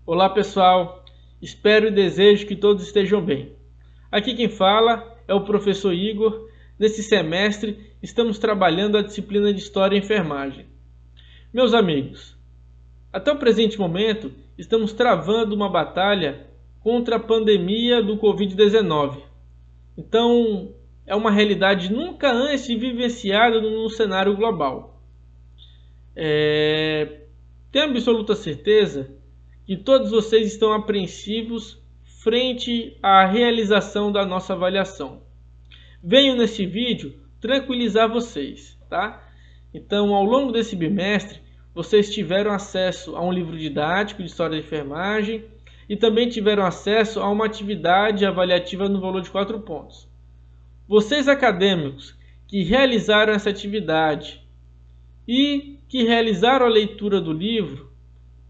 Olá pessoal, espero e desejo que todos estejam bem. Aqui quem fala é o professor Igor. Nesse semestre estamos trabalhando a disciplina de História e Enfermagem. Meus amigos, até o presente momento estamos travando uma batalha contra a pandemia do Covid-19. Então é uma realidade nunca antes vivenciada no cenário global. Tenho absoluta certeza que todos vocês estão apreensivos frente à realização da nossa avaliação. Venho nesse vídeo tranquilizar vocês, tá? Então, ao longo desse bimestre, vocês tiveram acesso a um livro didático de História da Enfermagem e também tiveram acesso a uma atividade avaliativa no valor de 4 pontos. Vocês acadêmicos que realizaram essa atividade e que realizaram a leitura do livro,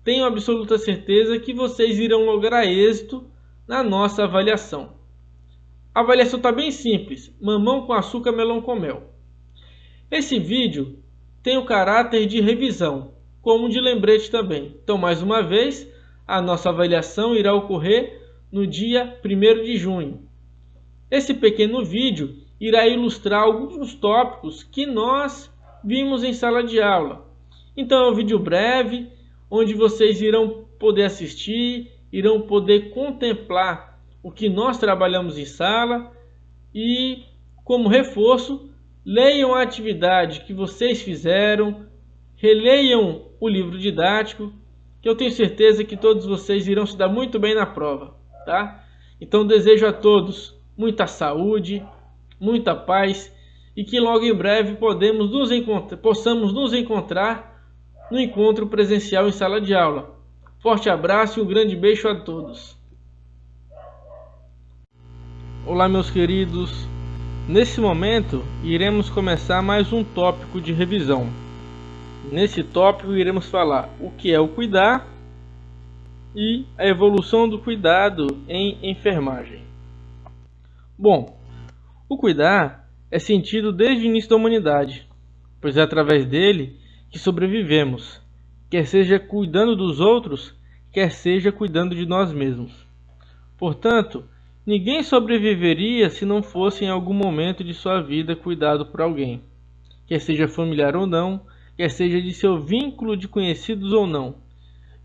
tenho absoluta certeza que vocês irão lograr êxito na nossa avaliação. A avaliação está bem simples, mamão com açúcar, melão com mel. Esse vídeo tem o caráter de revisão, como de lembrete também. Então, mais uma vez, a nossa avaliação irá ocorrer no dia 1º de junho. Esse pequeno vídeo irá ilustrar alguns tópicos que nós vimos em sala de aula. Então é um vídeo breve, onde vocês irão poder assistir, irão poder contemplar o que nós trabalhamos em sala e, como reforço, leiam a atividade que vocês fizeram, releiam o livro didático, que eu tenho certeza que todos vocês irão se dar muito bem na prova, tá? Então desejo a todos muita saúde, muita paz e que logo em breve possamos nos encontrar no encontro presencial em sala de aula. Forte abraço e um grande beijo a todos. Olá meus queridos, nesse momento iremos começar mais um tópico de revisão. Nesse tópico iremos falar o que é o cuidar e a evolução do cuidado em enfermagem. Bom, o cuidar é sentido desde o início da humanidade, pois é através dele que sobrevivemos, quer seja cuidando dos outros, quer seja cuidando de nós mesmos. Portanto, ninguém sobreviveria se não fosse em algum momento de sua vida cuidado por alguém, quer seja familiar ou não, quer seja de seu vínculo de conhecidos ou não,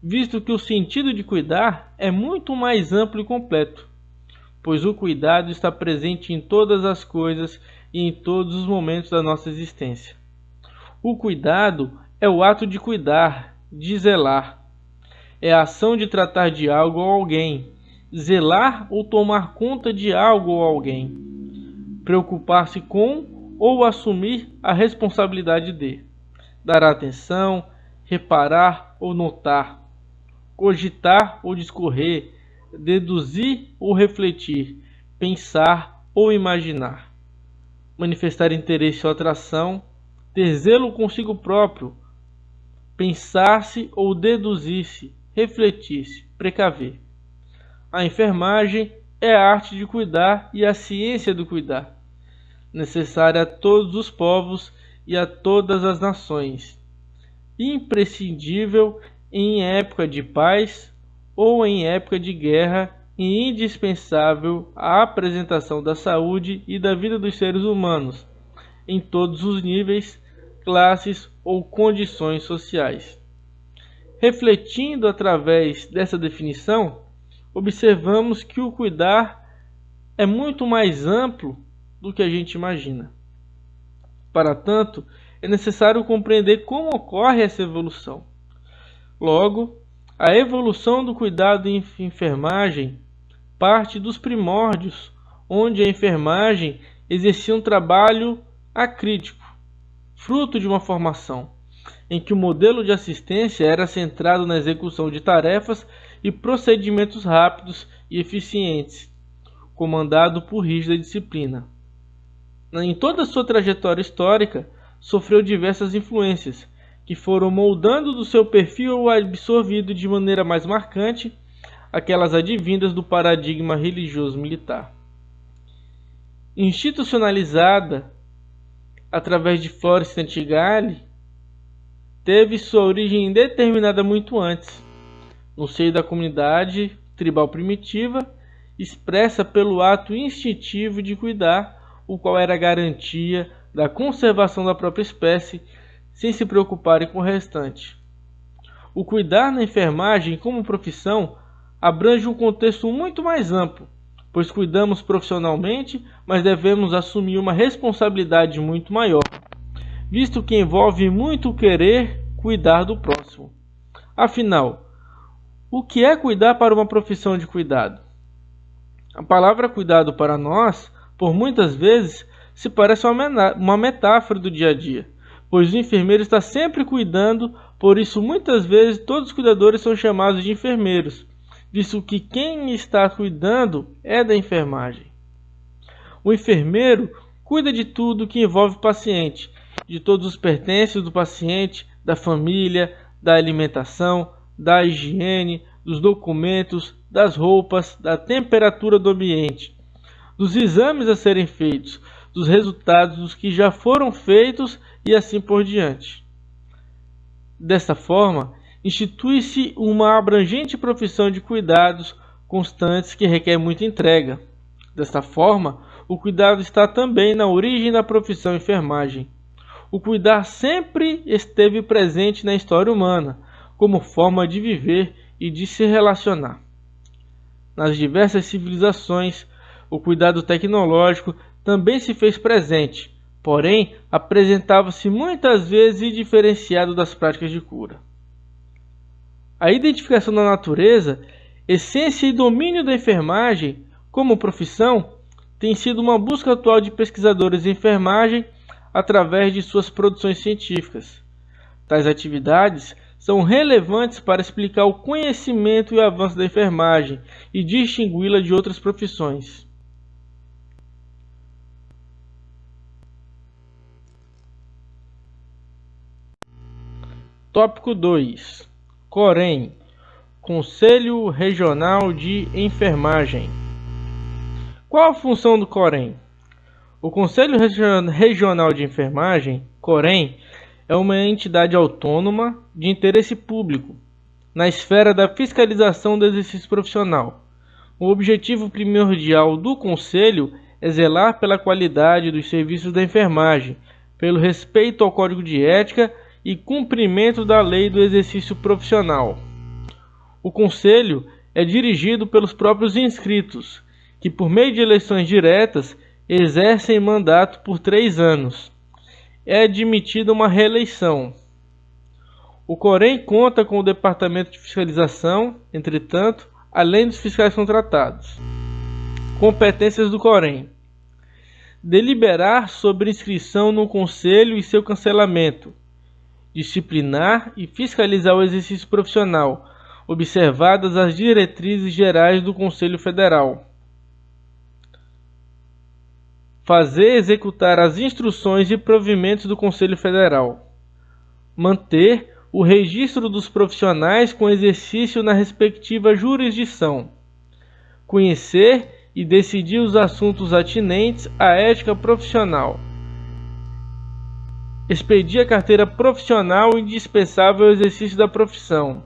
visto que o sentido de cuidar é muito mais amplo e completo, pois o cuidado está presente em todas as coisas e em todos os momentos da nossa existência. O cuidado é o ato de cuidar, de zelar. É a ação de tratar de algo ou alguém, zelar ou tomar conta de algo ou alguém, preocupar-se com ou assumir a responsabilidade de, dar atenção, reparar ou notar, cogitar ou discorrer, deduzir ou refletir, pensar ou imaginar, manifestar interesse ou atração, ter zelo consigo próprio, pensar-se ou deduzir-se, refletir-se, precaver. A enfermagem é a arte de cuidar e a ciência do cuidar, necessária a todos os povos e a todas as nações, imprescindível em época de paz ou em época de guerra e indispensável à apresentação da saúde e da vida dos seres humanos, em todos os níveis, classes ou condições sociais. Refletindo através dessa definição, observamos que o cuidar é muito mais amplo do que a gente imagina. Para tanto, é necessário compreender como ocorre essa evolução. Logo, a evolução do cuidado em enfermagem parte dos primórdios, onde a enfermagem exercia um trabalho acrítico, fruto de uma formação, em que o modelo de assistência era centrado na execução de tarefas e procedimentos rápidos e eficientes, comandado por rígida disciplina. Em toda a sua trajetória histórica, sofreu diversas influências, que foram moldando do seu perfil ou absorvido de maneira mais marcante aquelas advindas do paradigma religioso-militar. Institucionalizada através de Florence Nightingale, teve sua origem indeterminada muito antes, no seio da comunidade tribal primitiva, expressa pelo ato instintivo de cuidar, o qual era a garantia da conservação da própria espécie, sem se preocuparem com o restante. O cuidar na enfermagem como profissão abrange um contexto muito mais amplo, pois cuidamos profissionalmente, mas devemos assumir uma responsabilidade muito maior, visto que envolve muito querer cuidar do próximo. Afinal, o que é cuidar para uma profissão de cuidado? A palavra cuidado para nós, por muitas vezes, se parece uma metáfora do dia a dia, pois o enfermeiro está sempre cuidando, por isso muitas vezes todos os cuidadores são chamados de enfermeiros, visto que quem está cuidando é da enfermagem. O enfermeiro cuida de tudo que envolve o paciente, de todos os pertences do paciente, da família, da alimentação, da higiene, dos documentos, das roupas, da temperatura do ambiente, dos exames a serem feitos, dos resultados dos que já foram feitos e assim por diante. Desta forma, institui-se uma abrangente profissão de cuidados constantes que requer muita entrega. Desta forma, o cuidado está também na origem da profissão enfermagem. O cuidar sempre esteve presente na história humana, como forma de viver e de se relacionar. Nas diversas civilizações, o cuidado tecnológico também se fez presente, porém apresentava-se muitas vezes diferenciado das práticas de cura. A identificação da natureza, essência e domínio da enfermagem como profissão tem sido uma busca atual de pesquisadores em enfermagem através de suas produções científicas. Tais atividades são relevantes para explicar o conhecimento e o avanço da enfermagem e distingui-la de outras profissões. Tópico 2. COREN, Conselho Regional de Enfermagem. Qual a função do COREN? O Conselho Regional de Enfermagem, COREN, é uma entidade autônoma de interesse público na esfera da fiscalização do exercício profissional. O objetivo primordial do Conselho é zelar pela qualidade dos serviços da enfermagem, pelo respeito ao Código de Ética e cumprimento da lei do exercício profissional. O Conselho é dirigido pelos próprios inscritos, que por meio de eleições diretas exercem mandato por 3 anos. É admitida uma reeleição. O COREN conta com o Departamento de Fiscalização, entretanto, além dos fiscais contratados. Competências do COREN: deliberar sobre inscrição no Conselho e seu cancelamento, disciplinar e fiscalizar o exercício profissional, observadas as diretrizes gerais do Conselho Federal. Fazer executar as instruções e provimentos do Conselho Federal. Manter o registro dos profissionais com exercício na respectiva jurisdição. Conhecer e decidir os assuntos atinentes à ética profissional. Expedir a carteira profissional indispensável ao exercício da profissão.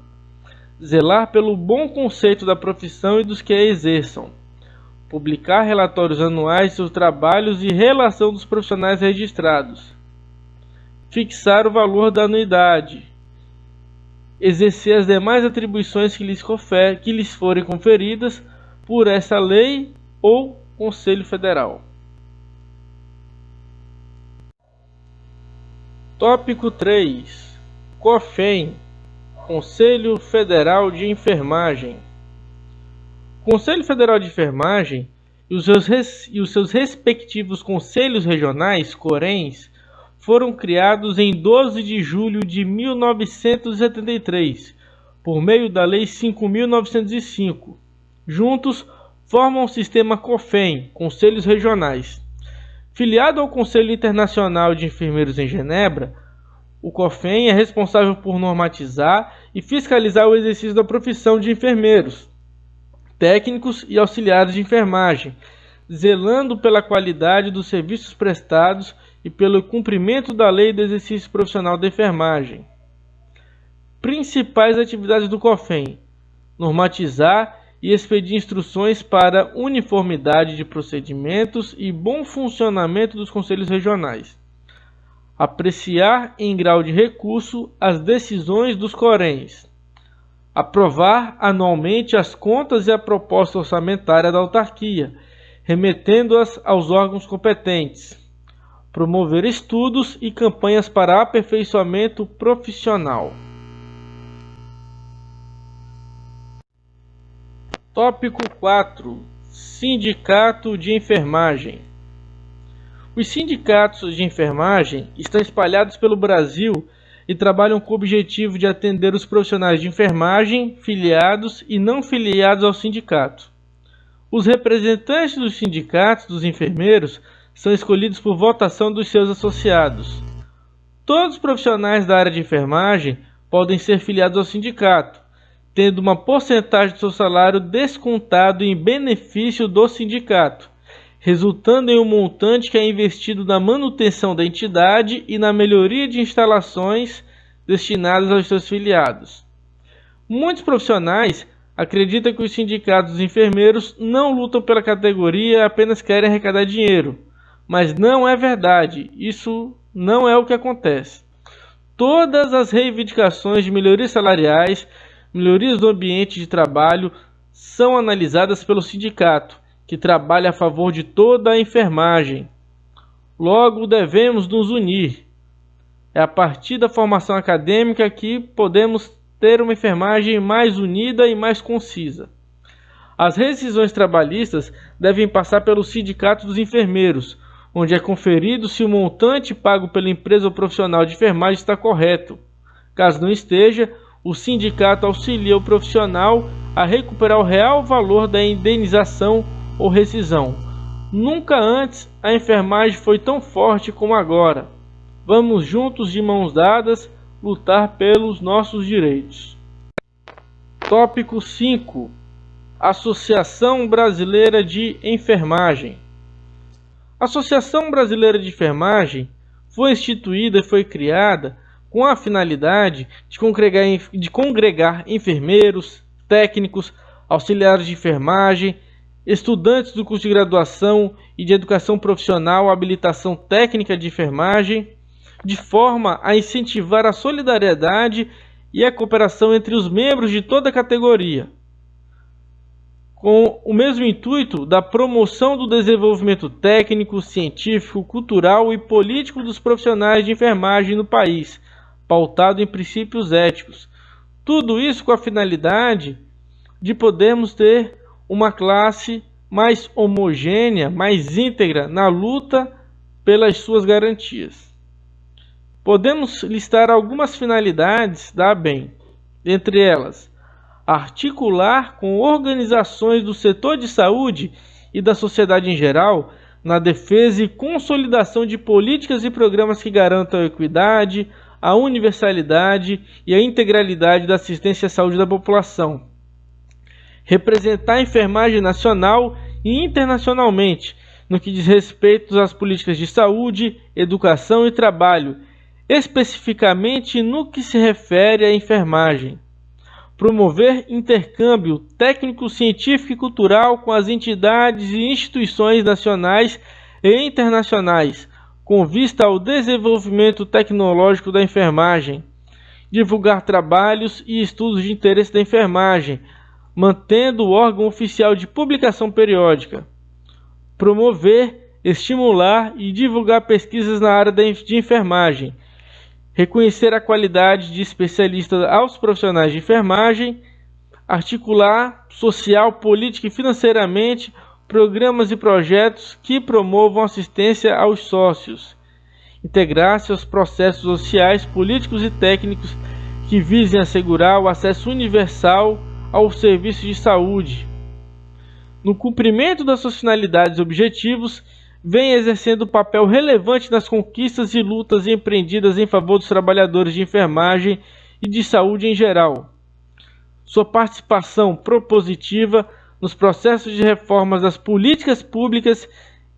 Zelar pelo bom conceito da profissão e dos que a exerçam. Publicar relatórios anuais de seus trabalhos e relação dos profissionais registrados. Fixar o valor da anuidade. Exercer as demais atribuições que lhes forem conferidas por essa lei ou Conselho Federal. Tópico 3. COFEN, Conselho Federal de Enfermagem. O Conselho Federal de Enfermagem e os seus respectivos conselhos regionais, CORENs, foram criados em 12 de julho de 1973, por meio da Lei 5.905. Juntos, formam o sistema COFEN, Conselhos Regionais. Filiado ao Conselho Internacional de Enfermeiros em Genebra, o COFEN é responsável por normatizar e fiscalizar o exercício da profissão de enfermeiros, técnicos e auxiliares de enfermagem, zelando pela qualidade dos serviços prestados e pelo cumprimento da lei do exercício profissional da enfermagem. Principais atividades do COFEN: normatizar e expedir instruções para uniformidade de procedimentos e bom funcionamento dos conselhos regionais. Apreciar em grau de recurso as decisões dos CORENs. Aprovar anualmente as contas e a proposta orçamentária da autarquia, remetendo-as aos órgãos competentes. Promover estudos e campanhas para aperfeiçoamento profissional. Tópico 4. Sindicato de enfermagem. Os sindicatos de enfermagem estão espalhados pelo Brasil e trabalham com o objetivo de atender os profissionais de enfermagem filiados e não filiados ao sindicato. Os representantes dos sindicatos dos enfermeiros são escolhidos por votação dos seus associados. Todos os profissionais da área de enfermagem podem ser filiados ao sindicato, tendo uma porcentagem do seu salário descontado em benefício do sindicato, resultando em um montante que é investido na manutenção da entidade e na melhoria de instalações destinadas aos seus filiados. Muitos profissionais acreditam que os sindicatos dos enfermeiros não lutam pela categoria e apenas querem arrecadar dinheiro, mas não é verdade, isso não é o que acontece. Todas as reivindicações de melhorias salariais, melhorias do ambiente de trabalho são analisadas pelo sindicato, que trabalha a favor de toda a enfermagem. Logo, devemos nos unir. É a partir da formação acadêmica que podemos ter uma enfermagem mais unida e mais concisa. As rescisões trabalhistas devem passar pelo sindicato dos enfermeiros, onde é conferido se o montante pago pela empresa ou profissional de enfermagem está correto. Caso não esteja, o sindicato auxilia o profissional a recuperar o real valor da indenização ou rescisão. Nunca antes a enfermagem foi tão forte como agora. Vamos juntos, de mãos dadas, lutar pelos nossos direitos. Tópico 5. Associação Brasileira de Enfermagem. A Associação Brasileira de Enfermagem foi instituída e foi criada com a finalidade de congregar enfermeiros, técnicos, auxiliares de enfermagem, estudantes do curso de graduação e de educação profissional, habilitação técnica de enfermagem, de forma a incentivar a solidariedade e a cooperação entre os membros de toda a categoria, com o mesmo intuito da promoção do desenvolvimento técnico, científico, cultural e político dos profissionais de enfermagem no país, pautado em princípios éticos. Tudo isso com a finalidade de podermos ter uma classe mais homogênea, mais íntegra na luta pelas suas garantias. Podemos listar algumas finalidades da ABEM, entre elas, articular com organizações do setor de saúde e da sociedade em geral na defesa e consolidação de políticas e programas que garantam a equidade, a universalidade e a integralidade da assistência à saúde da população. Representar a enfermagem nacional e internacionalmente no que diz respeito às políticas de saúde, educação e trabalho, especificamente no que se refere à enfermagem. Promover intercâmbio técnico, científico e cultural com as entidades e instituições nacionais e internacionais, com vista ao desenvolvimento tecnológico da enfermagem. Divulgar trabalhos e estudos de interesse da enfermagem, mantendo o órgão oficial de publicação periódica. Promover, estimular e divulgar pesquisas na área de enfermagem. Reconhecer a qualidade de especialistas aos profissionais de enfermagem. Articular social, política e financeiramente programas e projetos que promovam assistência aos sócios. Integrar-se aos processos sociais, políticos e técnicos que visem assegurar o acesso universal aos serviços de saúde. No cumprimento das suas finalidades e objetivos, vem exercendo papel relevante nas conquistas e lutas empreendidas em favor dos trabalhadores de enfermagem e de saúde em geral. Sua participação propositiva nos processos de reformas das políticas públicas,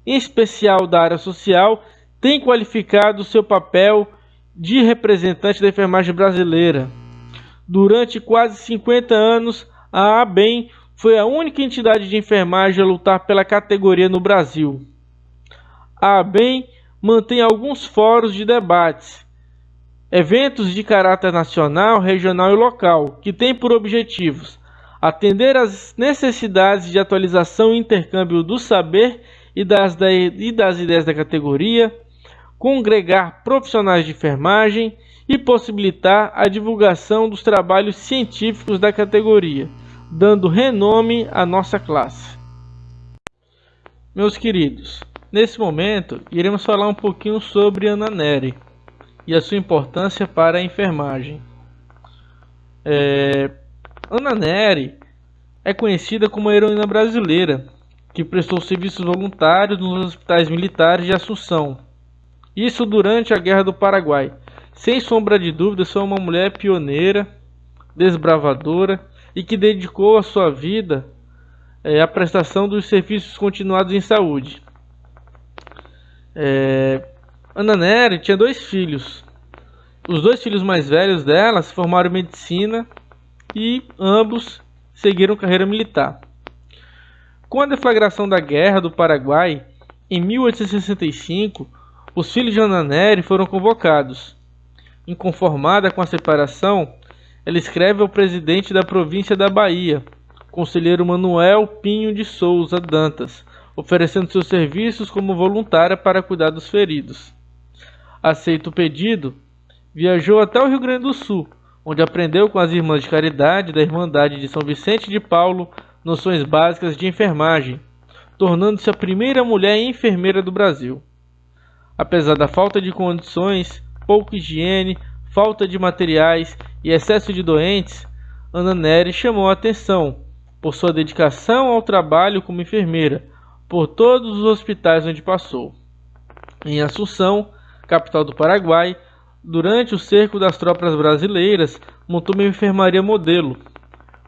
em especial da área social, tem qualificado seu papel de representante da enfermagem brasileira. Durante quase 50 anos, A ABEM foi a única entidade de enfermagem a lutar pela categoria no Brasil. A ABEM mantém alguns fóruns de debates, eventos de caráter nacional, regional e local, que têm por objetivos atender às necessidades de atualização e intercâmbio do saber e das ideias da categoria, congregar profissionais de enfermagem e possibilitar a divulgação dos trabalhos científicos da categoria, dando renome à nossa classe. Meus queridos, nesse momento iremos falar um pouquinho sobre Ana Nery e a sua importância para a enfermagem. Ana Nery é conhecida como a heroína brasileira, que prestou serviços voluntários nos hospitais militares de Assunção. Isso durante a Guerra do Paraguai. Sem sombra de dúvida, foi uma mulher pioneira, desbravadora e que dedicou a sua vida à prestação dos serviços continuados em saúde. Ana Nery tinha 2 filhos. Os 2 filhos mais velhos dela se formaram em medicina e ambos seguiram carreira militar. Com a deflagração da Guerra do Paraguai, em 1865, os filhos de Ana Nery foram convocados. Inconformada com a separação, ela escreve ao presidente da província da Bahia, conselheiro Manuel Pinho de Souza Dantas, oferecendo seus serviços como voluntária para cuidar dos feridos. Aceito o pedido, viajou até o Rio Grande do Sul, onde aprendeu com as irmãs de caridade da Irmandade de São Vicente de Paulo noções básicas de enfermagem, tornando-se a primeira mulher enfermeira do Brasil. Apesar da falta de condições, pouca higiene, falta de materiais e excesso de doentes, Ana Nery chamou a atenção por sua dedicação ao trabalho como enfermeira por todos os hospitais onde passou. Em Assunção, capital do Paraguai, durante o cerco das tropas brasileiras, montou uma enfermaria modelo.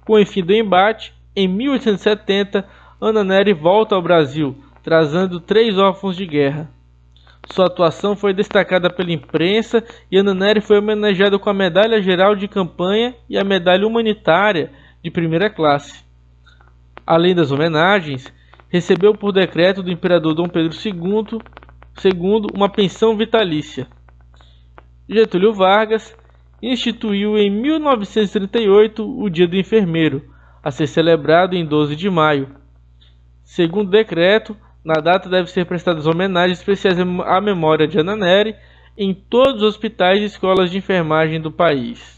Com o fim do embate, em 1870, Ana Nery volta ao Brasil, trazendo 3 órfãos de guerra. Sua atuação foi destacada pela imprensa e Ana Nery foi homenageada com a Medalha Geral de Campanha e a Medalha Humanitária de primeira classe. Além das homenagens, recebeu por decreto do imperador Dom Pedro II uma pensão vitalícia. Getúlio Vargas instituiu em 1938 o Dia do Enfermeiro, a ser celebrado em 12 de maio. Segundo decreto, na data devem ser prestadas homenagens especiais à memória de Ana Nery em todos os hospitais e escolas de enfermagem do país.